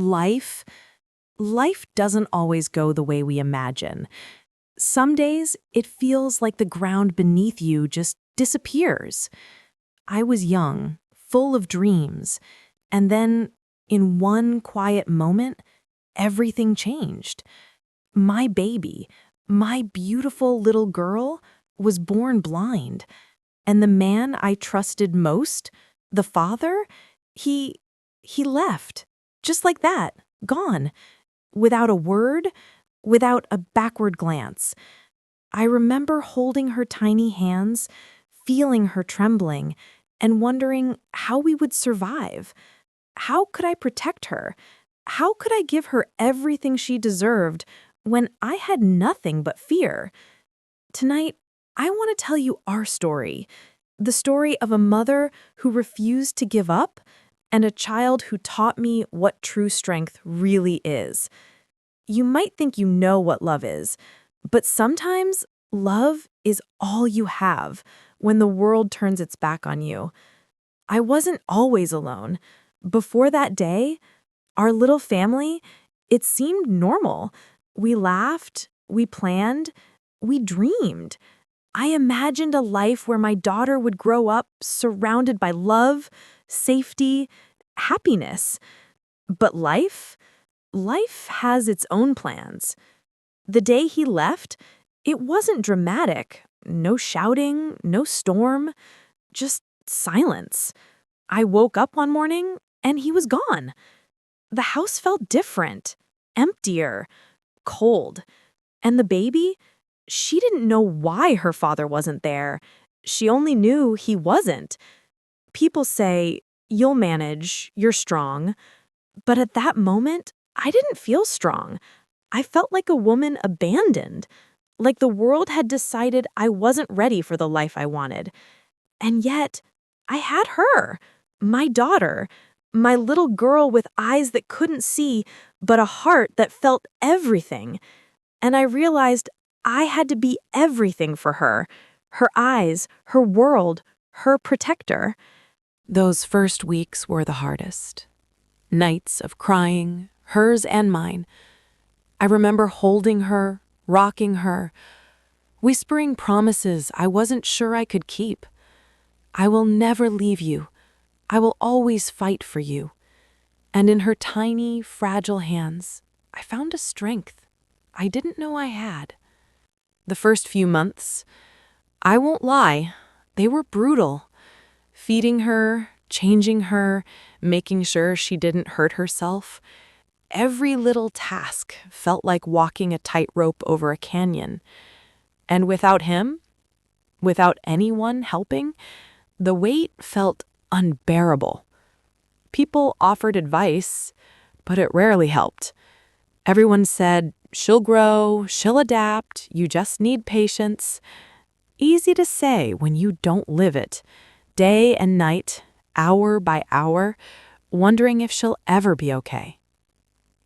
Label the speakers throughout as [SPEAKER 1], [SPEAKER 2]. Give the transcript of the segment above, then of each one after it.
[SPEAKER 1] Life, life doesn't always go the way we imagine. Some days it feels like the ground beneath you just disappears. I was young, full of dreams, and then in one quiet moment, everything changed. My baby, my beautiful little girl, was born blind, and the man I trusted most, the father, he he left. Just like that, gone, without a word, without a backward glance. I remember holding her tiny hands, feeling her trembling, and wondering how we would survive. How could I protect her? How could I give her everything she deserved when I had nothing but fear? Tonight, I want to tell you our story, the story of a mother who refused to give up and a child who taught me what true strength really is. You might think you know what love is, but sometimes love is all you have when the world turns its back on you. I wasn't always alone. Before that day, our little family, it seemed normal. We laughed, we planned, we dreamed. I imagined a life where my daughter would grow up surrounded by love, safety, happiness. But life has its own plans. The day he left, it wasn't dramatic. No shouting, no storm, just silence. I woke up one morning and he was gone. The house felt different, emptier, cold. And the baby, she didn't know why her father wasn't there. She only knew he wasn't. People say, "You'll manage, you're strong." But at that moment, I didn't feel strong. I felt like a woman abandoned, like the world had decided I wasn't ready for the life I wanted. And yet, I had her, my daughter, my little girl with eyes that couldn't see, but a heart that felt everything. And I realized I had to be everything for her eyes, her world, her protector. Those first weeks were the hardest. Nights of crying, hers and mine. I remember holding her, rocking her, whispering promises I wasn't sure I could keep. I will never leave you. I will always fight for you. And in her tiny, fragile hands, I found a strength I didn't know I had. The first few months, I won't lie, they were brutal. Feeding her, changing her, making sure she didn't hurt herself. Every little task felt like walking a tightrope over a canyon. And without him, without anyone helping, the weight felt unbearable. People offered advice, but it rarely helped. Everyone said, "She'll grow, she'll adapt, you just need patience." Easy to say when you don't live it, day and night, hour by hour, wondering if she'll ever be okay.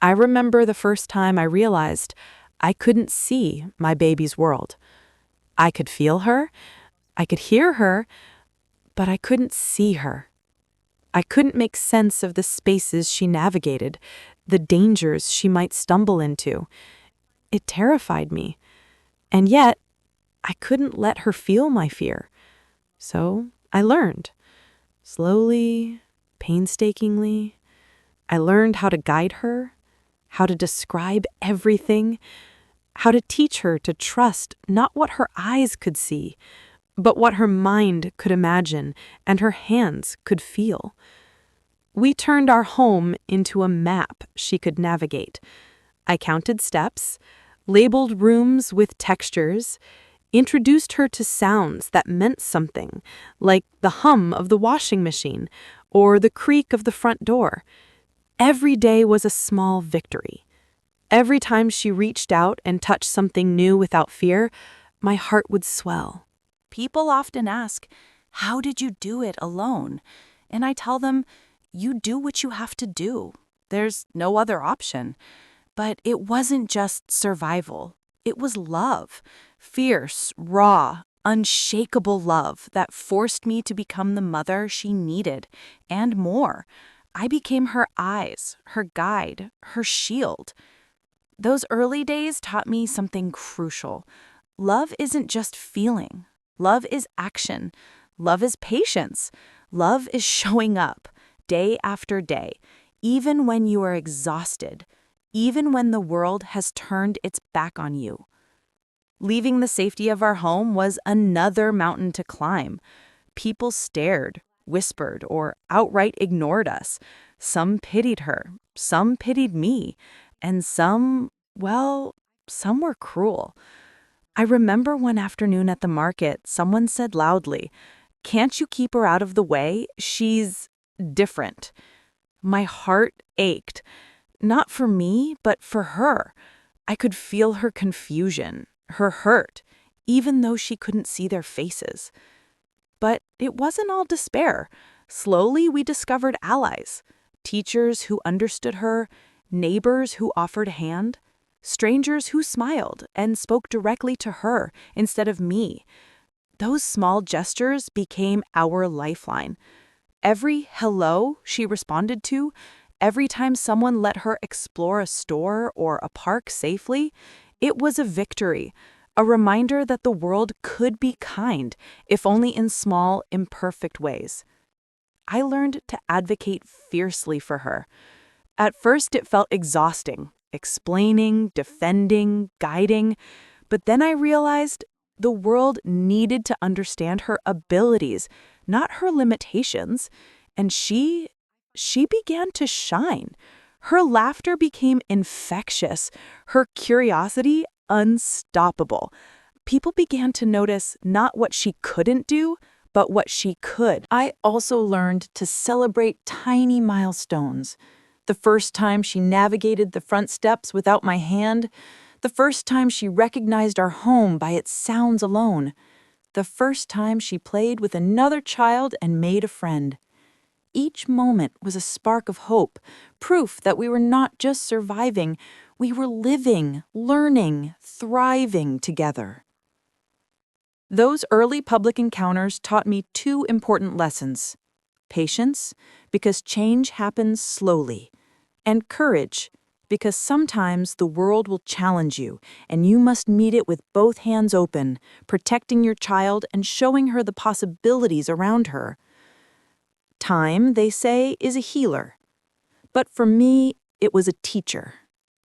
[SPEAKER 1] I remember the first time I realized I couldn't see my baby's world. I could feel her, I could hear her, but I couldn't see her. I couldn't make sense of the spaces she navigated, the dangers she might stumble into. It terrified me. And yet, I couldn't let her feel my fear. So I learned. Slowly, painstakingly, I learned how to guide her, how to describe everything, how to teach her to trust not what her eyes could see, but what her mind could imagine and her hands could feel. We turned our home into a map she could navigate. I counted steps, labeled rooms with textures, introduced her to sounds that meant something, like the hum of the washing machine or the creak of the front door. Every day was a small victory. Every time she reached out and touched something new without fear, my heart would swell.
[SPEAKER 2] People often ask, "How did you do it alone?" And I tell them, you do what you have to do. There's no other option. But it wasn't just survival. It was love. Fierce, raw, unshakable love that forced me to become the mother she needed, and more. I became her eyes, her guide, her shield. Those early days taught me something crucial. Love isn't just feeling. Love is action. Love is patience. Love is showing up day after day, even when you are exhausted, even when the world has turned its back on you. Leaving the safety of our home was another mountain to climb. People stared, whispered, or outright ignored us. Some pitied her, some pitied me, and some were cruel. I remember one afternoon at the market, someone said loudly, "Can't you keep her out of the way? She's different." My heart ached, not for me, but for her. I could feel her confusion, her hurt, even though she couldn't see their faces. But it wasn't all despair. Slowly, we discovered allies, teachers who understood her, neighbors who offered a hand, strangers who smiled and spoke directly to her instead of me. Those small gestures became our lifeline. Every hello she responded to, every time someone let her explore a store or a park safely, it was a victory, a reminder that the world could be kind, if only in small, imperfect ways. I learned to advocate fiercely for her. At first, it felt exhausting, explaining, defending, guiding, but then I realized the world needed to understand her abilities, not her limitations, and she began to shine. Her laughter became infectious, her curiosity unstoppable. People began to notice not what she couldn't do, but what she could. I also learned to celebrate tiny milestones. The first time she navigated the front steps without my hand, the first time she recognized our home by its sounds alone, the first time she played with another child and made a friend. Each moment was a spark of hope, proof that we were not just surviving, we were living, learning, thriving together. Those early public encounters taught me two important lessons: patience, because change happens slowly, and courage, because sometimes the world will challenge you, and you must meet it with both hands open, protecting your child and showing her the possibilities around her. Time, they say, is a healer. But for me, it was a teacher.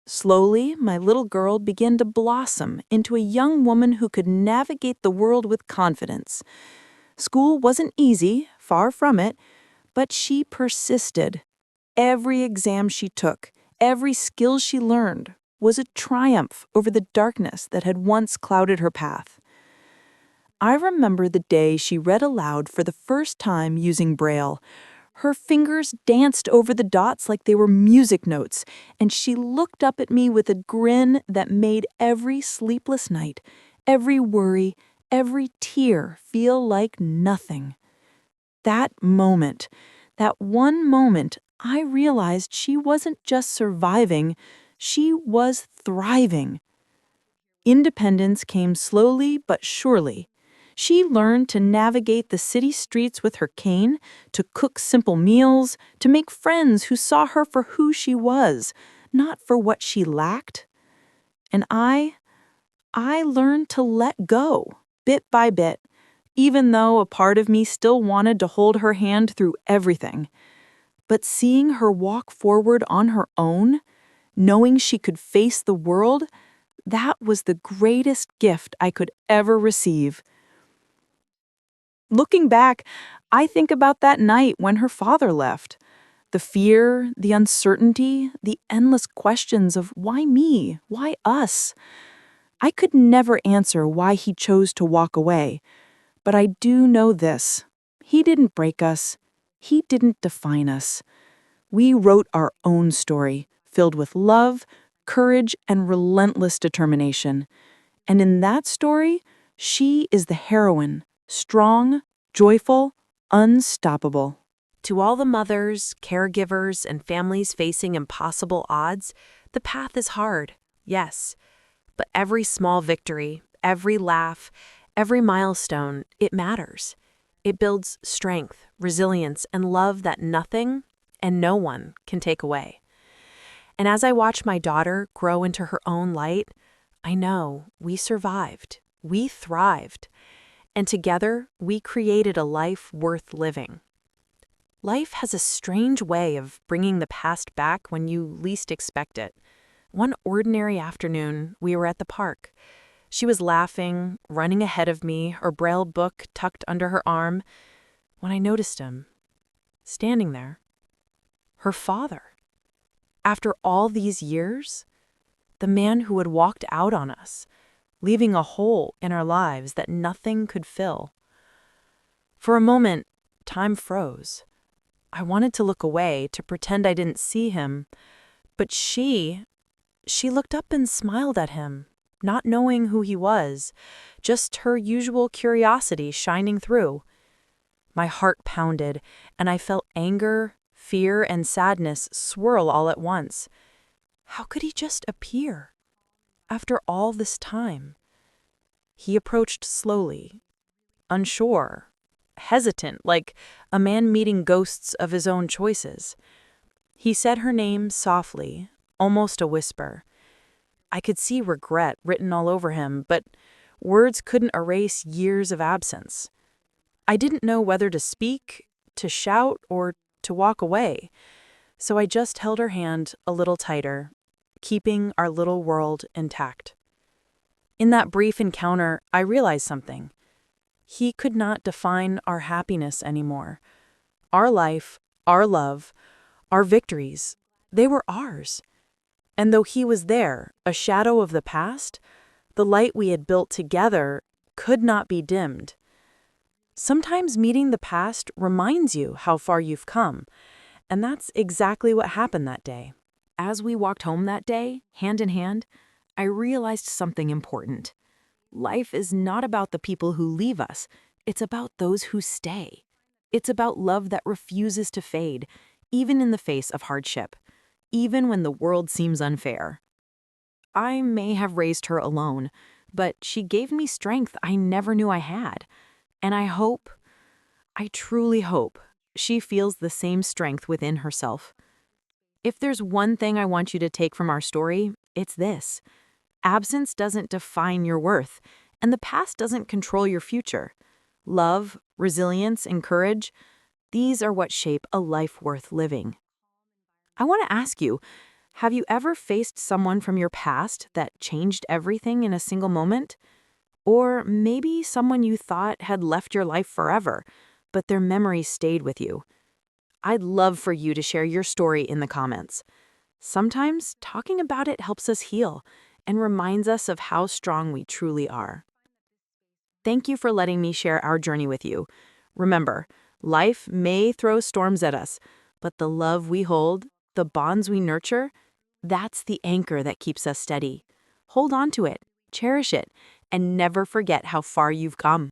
[SPEAKER 2] Slowly, my little girl began to blossom into a young woman who could navigate the world with confidence. School wasn't easy, far from it, but she persisted. Every exam she took, every skill she learned, was a triumph over the darkness that had once clouded her path. I remember the day she read aloud for the first time using Braille. Her fingers danced over the dots like they were music notes, and she looked up at me with a grin that made every sleepless night, every worry, every tear feel like nothing. That moment, that one moment, I realized she wasn't just surviving, she was thriving. Independence came slowly but surely. She learned to navigate the city streets with her cane, to cook simple meals, to make friends who saw her for who she was, not for what she lacked. And I learned to let go, bit by bit, even though a part of me still wanted to hold her hand through everything. But seeing her walk forward on her own, knowing she could face the world, that was the greatest gift I could ever receive. Looking back, I think about that night when her father left. The fear, the uncertainty, the endless questions of why me, why us? I could never answer why he chose to walk away, but I do know this. He didn't break us. He didn't define us. We wrote our own story, filled with love, courage, and relentless determination. And in that story, she is the heroine, strong, joyful, unstoppable. To all the mothers, caregivers, and families facing impossible odds, the path is hard, yes. But every small victory, every laugh, every milestone, it matters. It builds strength, resilience, and love that nothing,
[SPEAKER 1] and no one can take away. And as I watch my daughter grow into her own light, I know we survived, we thrived, and together we created a life worth living. Life has a strange way of bringing the past back when you least expect it. One ordinary afternoon, we were at the park. She was laughing, running ahead of me, her braille book tucked under her arm, when I noticed him, standing there. Her father. After all these years, the man who had walked out on us, leaving a hole in our lives that nothing could fill. For a moment, time froze. I wanted to look away, to pretend I didn't see him, but she looked up and smiled at him, not knowing who he was, just her usual curiosity shining through. My heart pounded, and I felt anger, fear, and sadness swirl all at once. How could he just appear? After all this time? He approached slowly, unsure, hesitant, like a man meeting ghosts of his own choices. He said her name softly, almost a whisper. I could see regret written all over him, but words couldn't erase years of absence. I didn't know whether to speak, to shout, or to walk away, so I just held her hand a little tighter, keeping our little world intact. In that brief encounter, I realized something. He could not define our happiness anymore. Our life, our love, our victories, they were ours. And though he was there, a shadow of the past, the light we had built together could not be dimmed. Sometimes meeting the past reminds you how far you've come, and that's exactly what happened that day. As we walked home that day, hand in hand, I realized something important. Life is not about the people who leave us, it's about those who stay. It's about love that refuses to fade, even in the face of hardship, even when the world seems unfair. I may have raised her alone, but she gave me strength I never knew I had. And I truly hope, she feels the same strength within herself. If there's one thing I want you to take from our story, it's this. Absence doesn't define your worth, and the past doesn't control your future. Love, resilience, and courage, these are what shape a life worth living. I want to ask you, have you ever faced someone from your past that changed everything in a single moment? Or maybe someone you thought had left your life forever, but their memory stayed with you. I'd love for you to share your story in the comments. Sometimes talking about it helps us heal and reminds us of how strong we truly are. Thank you for letting me share our journey with you. Remember, life may throw storms at us, but the love we hold, the bonds we nurture, that's the anchor that keeps us steady. Hold on to it, cherish it, and never forget how far you've come.